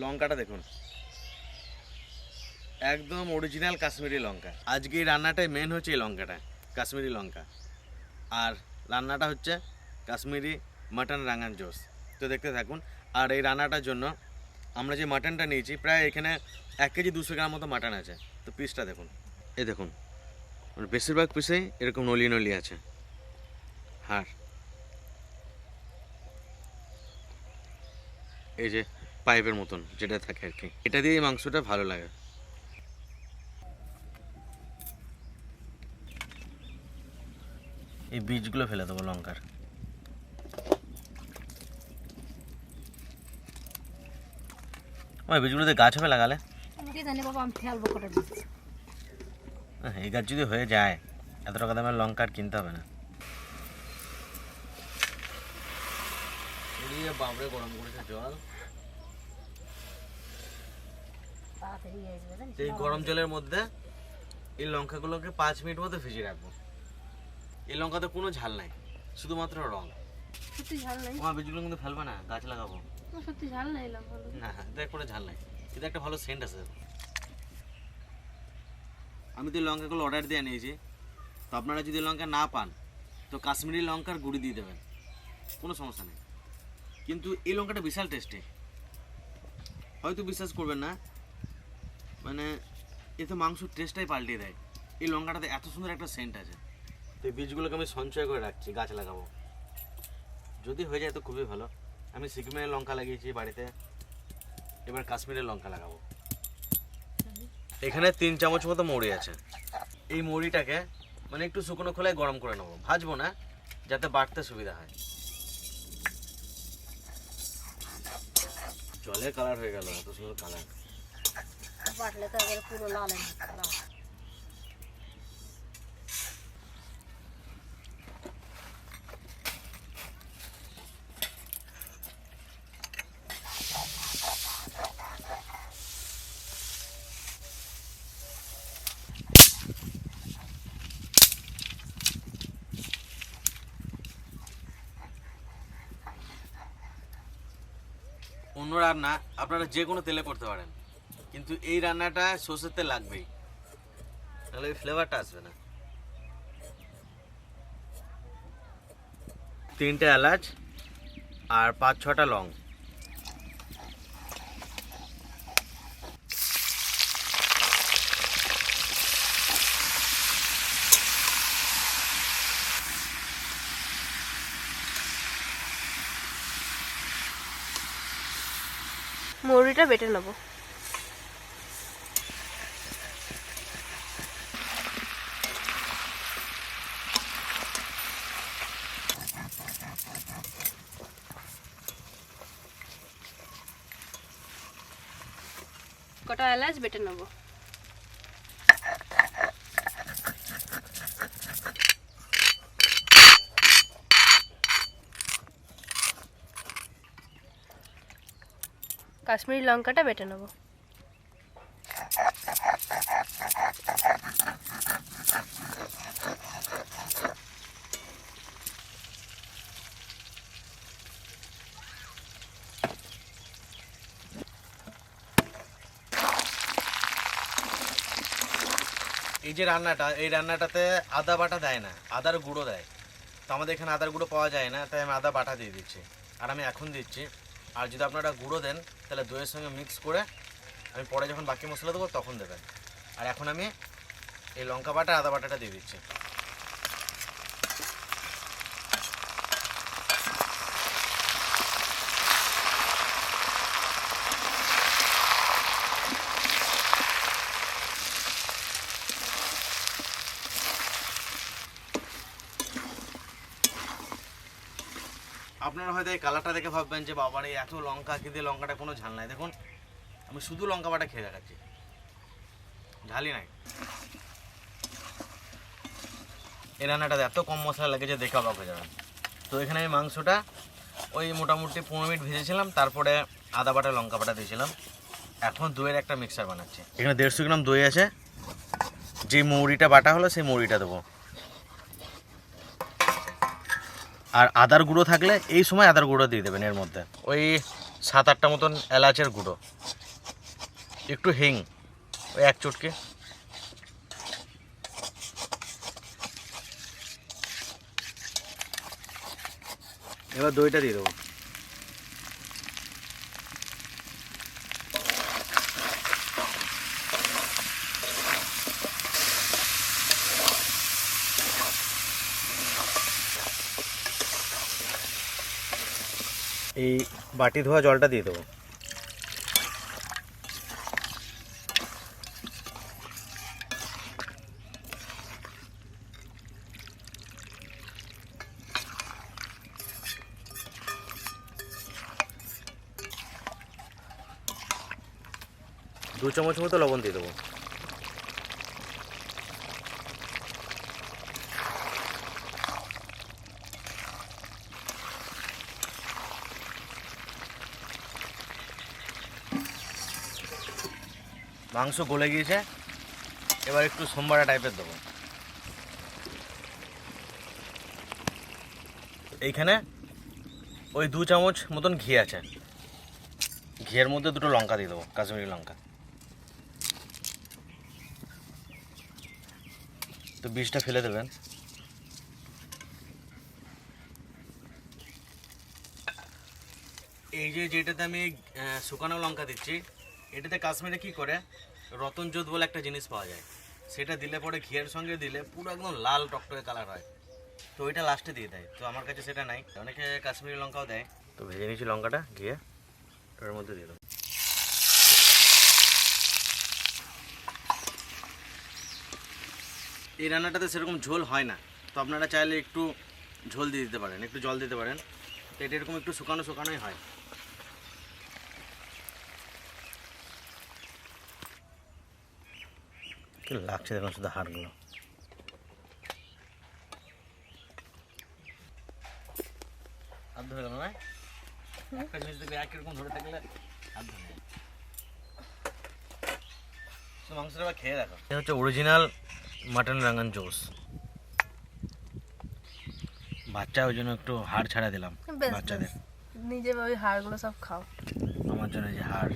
লঙ্কাটা দেখুন, একদম অরিজিনাল কাশ্মীরি লঙ্কা। আজকে এই রান্নাটাই মেন হচ্ছে এই লঙ্কাটা, কাশ্মীরি লঙ্কা। আর রান্নাটা হচ্ছে কাশ্মীরি মাটন রাঙান জোস। তো দেখতে থাকুন। আর এই রান্নাটার জন্য আমরা যে মাটনটা নিয়েছি, প্রায় এখানে 1 কেজি 200 গ্রাম মতো মাটন আছে। তো পিসটা দেখুন, এই দেখুন, বেশিরভাগ পিসেই এরকম নলি নলি আছে। হাড়, এই যে পাইপের মতন যেটা থাকে আর কি, এটা দিয়ে মাংসটা ভালো লাগে। এই বীজগুলো ফেলে দেবো লঙ্কার। ওই বীজগুলোতে গাছ হবে লাগালে? এই গাছ যদি হয়ে যায়, এত টাকা দামের লঙ্কা আর কিনতে হবে না। বাবরে গরম করেছে জল। এই গরম জলের মধ্যে এই লঙ্কাগুলোকে 5 মিনিট মতো ভিজিয়ে রাখবো। এই লঙ্কাতে কোনো ঝাল নাই, শুধুমাত্র রং। সত্যি ঝাল নাই? আমার বীজগুলো কিন্তু ফেলবে না, গাছ লাগাবো। সত্যি ঝাল নাই লঙ্কা? না, দেখ কোনো ঝাল নাই, কিন্তু একটা ভালো সেন্ট আছে। আমি তো লঙ্কাগুলো অর্ডার দিয়ে নিয়েছি। তো আপনারা যদি লঙ্কা না পান তো কাশ্মীরি লঙ্কার গুঁড়ি দিয়ে দেবেন, কোনো সমস্যা নেই। কিন্তু এই লঙ্কাটা বিশাল টেস্টি, হয়তো বিশ্বাস করবেন না, মানে এতে মাংসর টেস্টটাই পাল্টিয়ে দেয়। এই লঙ্কাটাতে এত সুন্দর একটা সেন্ট আছে। তো এই বীজগুলোকে আমি সঞ্চয় করে রাখছি, গাছ লাগাবো। যদি হয়ে যায় তো খুবই ভালো। আমি সিকিমের লঙ্কা লাগিয়েছি বাড়িতে, এবার কাশ্মীরের লঙ্কা লাগাবো। এখানে 3 চামচ মতো মৌরি আছে। এই মৌরিটাকে মানে একটু শুকনো খোলায় গরম করে নেবো, ভাজবো না, যাতে বাটতে সুবিধা হয়। জলের কালার হয়ে গেল, এত সুন্দর কালার। বাটলে তো একেবারে পুরো লাল হয়ে গেল। অন্য রান্না আপনারা যে কোনো তেলে করতে পারেন, কিন্তু এই রান্নাটা সরষের তেল লাগবেই, তাহলে এই ফ্লেভারটা আসবে না। 3টে এলাচ আর 5-6টা লং। মৌরিটা বেটে নেবো। কটা এলাচ বেটে নেবো। কাশ্মীরি লঙ্কাটা বেটে নেবো। এই যে রান্নাটা, এই রান্নাটাতে আদা বাটা দেয় না, আদার গুঁড়ো দেয়। তো আমাদের এখানে আদার গুঁড়ো পাওয়া যায় না, তাই আমি আদা বাটা দিয়ে দিচ্ছি। আর আমি এখন দিচ্ছি। আর যদি আপনারা গুঁড়ো দেন তাহলে দইয়ের সঙ্গে মিক্স করে আমি পরে যখন বাকি মশলা দেবো তখন দেবেন। আর এখন আমি এই লঙ্কা বাটা আদা বাটাটা দিয়ে দিচ্ছি। আপনারা হয়তো এই কালারটা দেখে ভাববেন যে বাবার এই এত লঙ্কা, কিন্তু এই লঙ্কাটা কোনো ঝাল নাই। দেখুন, আমি শুধু লঙ্কা বাটা খেয়ে দেখাচ্ছি, ঝালই নাই। এই রান্নাটাতে এত কম মশলা লেগেছে, দেখে অবাক হয়ে যাবেন। তো এখানে আমি মাংসটা ওই মোটামুটি 15 মিনিট ভেজেছিলাম, তারপরে আদা বাটা লঙ্কা বাটা দিয়েছিলাম। এখন দইয়ের একটা মিক্সার বানাচ্ছি। এখানে 150 গ্রাম দই আছে, যে মৌরিটা বাটা হলো সেই মৌরিটা দেবো। আর আদার গুঁড়ো থাকলে এই সময় আদার গুঁড়ো দিয়ে দেবেন এর মধ্যে, ওই 7-8টা মতন এলাচের গুঁড়ো, একটু হিং ওই 1 চটকে, এবার দইটা দিয়ে দেবো। এই বাটি ধোয়া জলটা দিয়ে দেবো। দু চামচ মতো লবণ দিয়ে দেবো। মাংস গলে গিয়েছে, এবার একটু সোমবারা টাইপের দেবো। এইখানে ওই 2 চামচ মতন ঘি আছে, ঘিয়ের মধ্যে 2টো লঙ্কা দিয়ে দেবো, কাশ্মীরি লঙ্কা। তো বীজটা ফেলে দেবেন। এই যেটাতে আমি শুকানো লঙ্কা দিচ্ছি, এটাতে কাশ্মীরে কি করে রতন জোত বলে একটা জিনিস পাওয়া যায়, সেটা দিলে পরে ঘিয়ের সঙ্গে দিলে পুরো একদম লাল টকটকে কালার হয়, তো ওইটা লাস্টে দিয়ে দেয়। তো আমার কাছে সেটা নাই, অনেকে কাশ্মীরি লঙ্কাও দেয়। তো ভেজে নিয়েছি লঙ্কাটা, ঘিয়ে ওটার মধ্যে দিয়ে দেবো। এই রান্নাটাতে সেরকম ঝোল হয় না, তো আপনারা চাইলে একটু ঝোল দিয়ে দিতে পারেন, একটু জল দিতে পারেন, তো এটা এরকম একটু শুকানো শুকানোই হয়। কি লাগছে দেখুন শুধু হাড়গুলো। হাত ধরে গেল না, একটা জিনিস দেখবে একরকম ধরে থাকলে হাত ধরে যায়। মাংসটা আবার খেয়ে দেখো, এটা হচ্ছে অরিজিনাল মাটন রাঙান জোস। বাচ্চা ওই জন্য একটু হাড় ছাড়া দিলাম বাচ্চাদের, নিজে ওই হাড়গুলো সব খাও। আমার জন্য যে হাড়,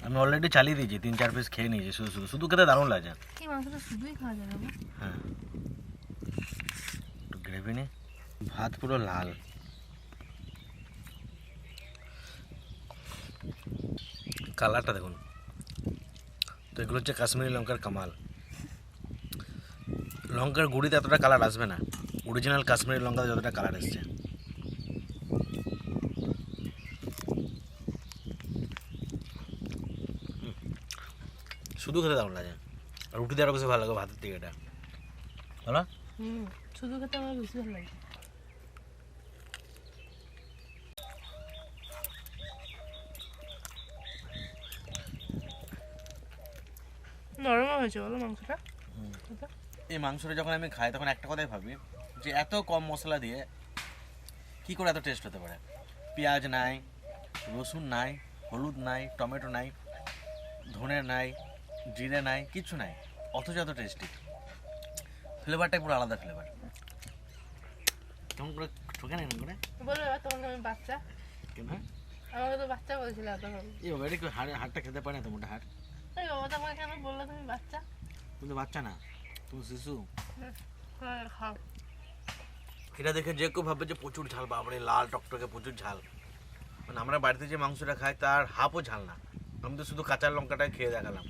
আমি অলরেডি চালিয়ে দিয়েছি, 3-4 পিস খেয়ে নিয়েছি শুধু শুধু, শুধু খেতে দারুণ লাগে। এই মাংসটা শুধুই খাওয়া যাবে না? হ্যাঁ, একটু গ্রেভি নে, ভাত পুরো লাল। কালারটা দেখুন, তো এগুলো হচ্ছে কাশ্মীরি লঙ্কার কামাল। লঙ্কার গুঁড়িতে এতটা কালার আসবে না, অরিজিনাল কাশ্মীরি লঙ্কাতে যতটা কালার এসছে। শুধু খেতে দারুণ লাগে, আর রুটি দিয়ে আরও বেশি ভালো লাগে ভাতের থেকে, এটা বলো। শুধু খেতে আমার বেশি ভালো লাগে। নরম হয়েছে বলো মাংসটা। এই মাংসটা যখন আমি খাই তখন একটা কথাই ভাবি যে এত কম মশলা দিয়ে কি করে এত টেস্ট হতে পারে। পেঁয়াজ নাই, রসুন নাই, হলুদ নাই, টমেটো নাই, ধনে নাই, জিরে নাই, কিচ্ছু নাই, অথচ এত টেস্টি। ফ্লেভারটাই পুরো আলাদা ফ্লেভার। কেমন করে ঠকে নেই করে বলবে এবার তোমাকে আমি বাচ্চা, কেন? আমাকে তো বাচ্চা বলছিলে এতক্ষণ। এই বাবা, এটা কি হাড়টা খেতে পারে না? তো মোটা হাড়। এই বাবা তোমাকে কেন বললে তুমি বাচ্চা? তুমি তো বাচ্চা না, তুমি শিশু। হ্যাঁ খাও। এটা দেখে যে কেউ ভাববে যে প্রচুর ঝাল, বাবারে লাল টকটকে প্রচুর ঝাল। মানে আমরা বাড়িতে যে মাংসটা খাই তার হাফও ঝাল না। আমি তো শুধু কাঁচা লঙ্কাটা খেয়ে দেখালাম,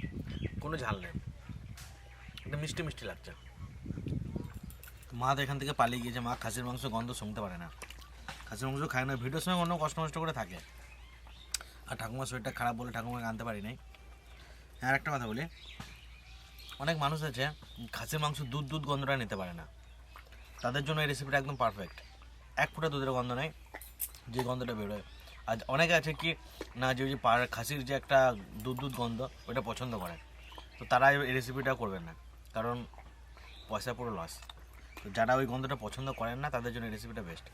কোনো ঝাল নেই, এটা মিষ্টি মিষ্টি লাগছে। মা তো এখান থেকে পালিয়ে গিয়েছে, মা খাসির মাংস গন্ধ শুনতে পারে না, খাসির মাংস খায় না। ভিডিওর সময় অন্য কষ্ট নষ্ট করে থাকে। আর ঠাকুমার শরীরটা খারাপ বলে ঠাকুমাকে আনতে পারি নাই। আর একটা কথা বলি, অনেক মানুষ আছে খাসির মাংস দুধ দুধ গন্ধটা নিতে পারে না, তাদের জন্য এই রেসিপিটা একদম পারফেক্ট। 1 ফোঁটা দুধের গন্ধ নেই, যে গন্ধটা বেরোয়। আর অনেকে আছে কি না, যে ওই যে খাসির যে একটা দুধ দুধ গন্ধ ওইটা পছন্দ করে, তো তারা এই রেসিপিটা করবেন না, কারণ পয়সা পুরো লস। তো যারা ওই গন্ধটা পছন্দ করেন না তাদের জন্য এই রেসিপিটা বেস্ট।